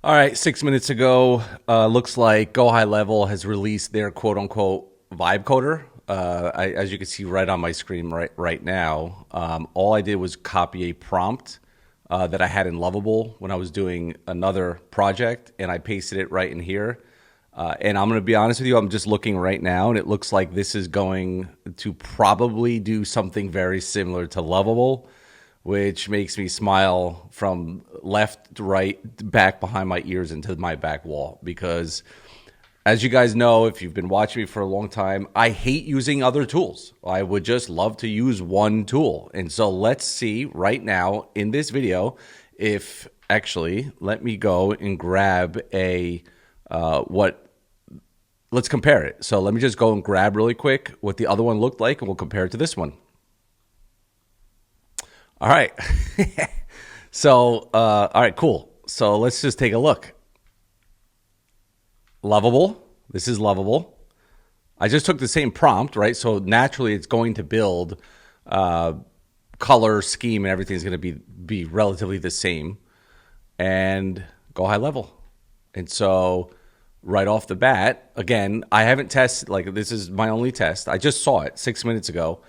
All right, 6 minutes ago, looks like GoHighLevel has released their quote-unquote vibe coder. As you can see right on my screen right now, all I did was copy a prompt that I had in Lovable when I was doing another project, and I pasted it right in here. And I'm going to be honest with you, I'm just looking right now, and it looks like this is going to probably do something very similar to Lovable, which makes me smile from left to right, back behind my ears into my back wall. Because as you guys know, if you've been watching me for a long time, I hate using other tools. I would just love to use one tool. And so let's see right now in this video if actually, let me go and grab let's compare it. So let me just go and grab really quick what the other one looked like, and we'll compare it to this one. All right. So, all right, cool. So let's just take a look. Lovable. This is Lovable. I just took the same prompt, right? So naturally it's going to build color scheme and everything's going to be relatively the same. And GoHighLevel. And so right off the bat, again, I haven't tested, like this is my only test. I just saw it 6 minutes ago,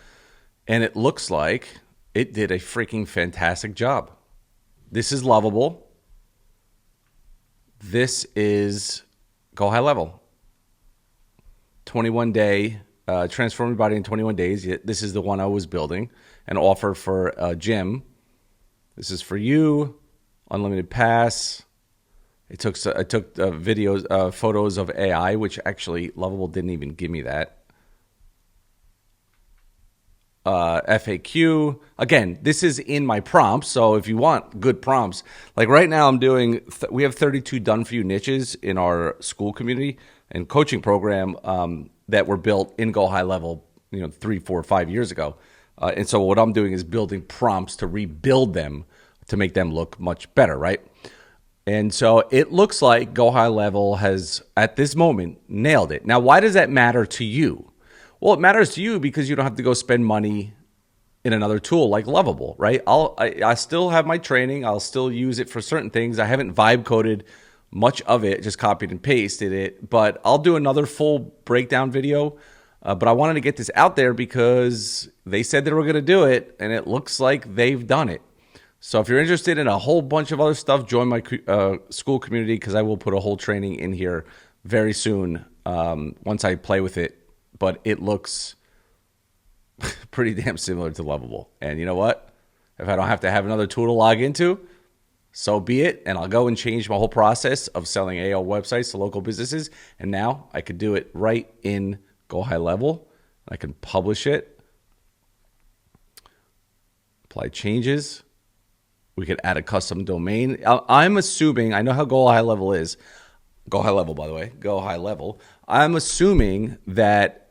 and it looks like it did a freaking fantastic job. This is Lovable. This is GoHighLevel. 21-day, transform your body in 21 days. This is the one I was building, an offer for a gym. This is for you, unlimited pass. I took videos, photos of AI, which actually Lovable didn't even give me that. FAQ. Again, this is in my prompts, so if you want good prompts, like right now I'm doing, we have 32 done for you niches in our school community and coaching program that were built in GoHighLevel, 3, 4, 5 years ago. And so what I'm doing is building prompts to rebuild them to make them look much better, right? And so it looks like GoHighLevel has, at this moment, nailed it. Now, why does that matter to you? Well, it matters to you because you don't have to go spend money in another tool like Lovable, right? I still have my training. I'll still use it for certain things. I haven't vibe coded much of it, just copied and pasted it. But I'll do another full breakdown video. But I wanted to get this out there because they said they were going to do it, and it looks like they've done it. So if you're interested in a whole bunch of other stuff, join my school community because I will put a whole training in here very soon once I play with it. But it looks pretty damn similar to Lovable. And you know what? If I don't have to have another tool to log into, so be it. And I'll go and change my whole process of selling AO websites to local businesses. And now I could do it right in GoHighLevel. I can publish it, apply changes. We could add a custom domain. I'm assuming, I know how GoHighLevel is. GoHighLevel, by the way, GoHighLevel. I'm assuming that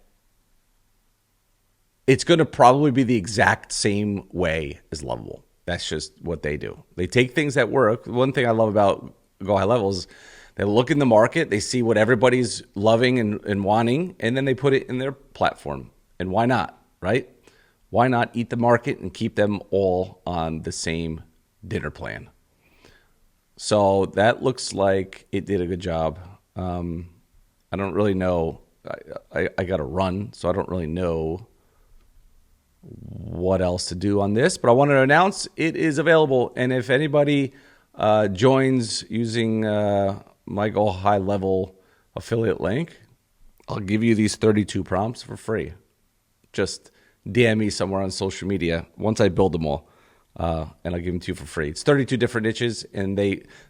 it's going to probably be the exact same way as Lovable. That's just what they do. They take things that work. One thing I love about GoHighLevel is they look in the market, they see what everybody's loving and wanting, and then they put it in their platform. And why not, right? Why not eat the market and keep them all on the same dinner plan? So that looks like it did a good job. I don't really know. I got to run, so I don't really know what else to do on this, but I wanted to announce it is available. And if anybody joins using my GoHighLevel affiliate link, I'll give you these 32 prompts for free. Just DM me somewhere on social media once I build them all, and I'll give them to you for free. It's 32 different niches, and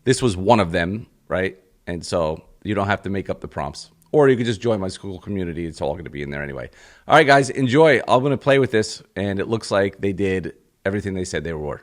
this was one of them, right? And so you don't have to make up the prompts. Or you could just join my school community. It's all going to be in there anyway. All right, guys, enjoy. I'm going to play with this, and it looks like they did everything they said they were.